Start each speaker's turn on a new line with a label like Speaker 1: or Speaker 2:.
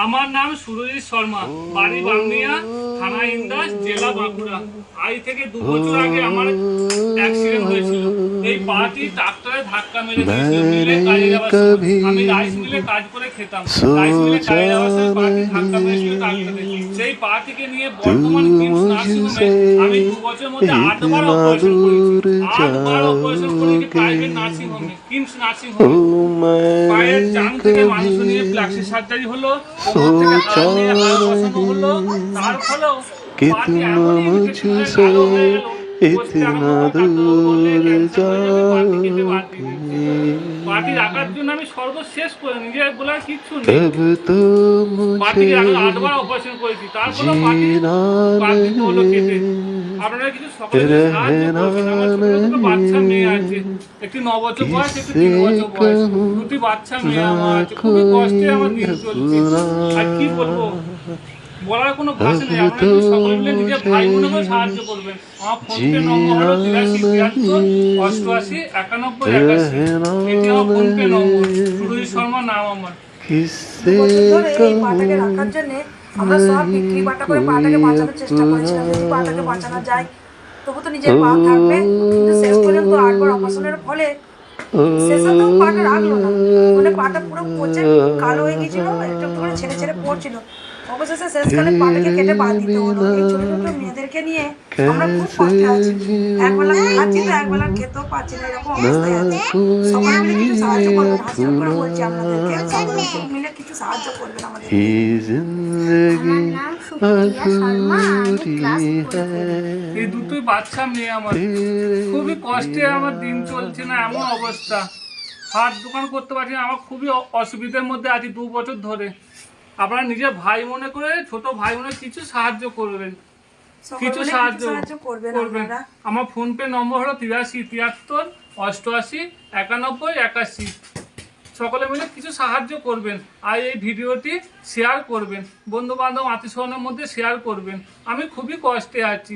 Speaker 1: আমার নাম সুরজিৎ শর্মা, বাড়ি বাংলিয়া, থানা ইন্দাস, জেলা বাঁকুড়া। আজ থেকে 2 বছর আগে আমার অ্যাক্সিডেন্ট হয়েছিল। এই পাটি ট্রাক্টরে ধাক্কা মেরে দিয়েছিল মিলে কাজে যাওয়ার সময়। আমি রাইস মিলে কাজ করে খেতাম। রাইস মিলে কাজে যাওয়ার সময় পাটি ধাক্কা মেরেছিল ট্রাক্টরে। সেই পাটিকে নিয়ে বর্তমান কিমস নার্সিংহোমে আমি 2 বছরের মধ্যে 8 বার অপারেশন করেছি। 8 বার অপারেশন করেছি প্রাইভেট নার্সিংহোমে, কিমস নার্সিংহোমে। পায়ের জাং থেকে মাংস নিয়ে প্লাস্টিক সার্জারি হলো, কোমর থেকে হাড় নিয়ে হাড় বসানো হলো। তার ফলেও পাটি এমনই ইনফেকশন হয়ে কালো হয়ে গেল। পাটি রাখার জন্য আমি সর্বশেষ করে নিজের বলার কিচ্ছু নেই। পাটিকে রাখার 8 বার অপারেশন করেছি, তারপরে পাটি হলো কেটে। আপনারা কিছু সকলে সাহায্য করবেন। আমার ছোট ছোট বাচ্চা মেয়ে আছে, একটি 9 বছর বয়স, একটি 3 বছর বয়স, দুটি বাচ্চা মেয়ে আমার আছে। খুবই কষ্টে আমার দিন চলছে। আর কি বলবো, বলার কোনো ভাষা নেই। আপনারা যদি সকলে মিলে নিজের ভাই মনে করে সাহায্য করবেন। আমার ফোনপে নম্বর হলো 83 73 88 91 81। এটি আমার ফোনপে নম্বর। সুরজিৎ শর্মা নাম আমার।
Speaker 2: এই পাটাকে রাখার জন্য আমরা সব বিক্রি বাটা করে পাটাকে বাঁচানোর চেষ্টা করেছিলাম। যদি পাটাকে বাঁচানো যায় তবু তো নিজের পা থাকবে। কিন্তু শেষ পর্যন্ত 8 বার অপারেশনের ফলে শেষে তো পাটা রাখলো না, মানে পাটা পুরো পচে কালো হয়ে গেছিল, একটু একটু করে ছেড়ে ছেড়ে পড়ছিল। অবশেষে শেষকালে পাটাকে কেটে বাদ দিতে হলো। এই ছোট ছোট মেয়েদেরকে নিয়ে আমরা খুব কষ্টে আছি। একবেলা খাচ্ছি তো একবেলা খেতেও পাচ্ছি না, এরকম অবস্থায় আছে। সবাই মিলে কিছু সাহায্য করবেন, হাসিল করে বলছি আপনাদেরকে, সকলে মিলে কিছু সাহায্য করবেন আমাদের।
Speaker 1: এই দুটোই বাচ্চা মেয়ে আমার, খুবই কষ্টে আমার দিন চলছে না, এমন অবস্থা। হাট দোকান করতে পারছি না, আমার খুবই অসুবিধার মধ্যে আছি 2 বছর ধরে। আপনারা নিজের ভাই মনে করে, ছোট ভাই মনে কিছু সাহায্য করবেন, কিছু সাহায্য করবেন। আমার ফোনপে নম্বর হলো 83 73 88 91 81। সকলে মিলে কিছু সাহায্য করবেন। আর এই ভিডিওটি শেয়ার করবেন, বন্ধু বান্ধব আত্মীয় স্বজনের মধ্যে শেয়ার করবেন। আমি খুবই কষ্টে আছি।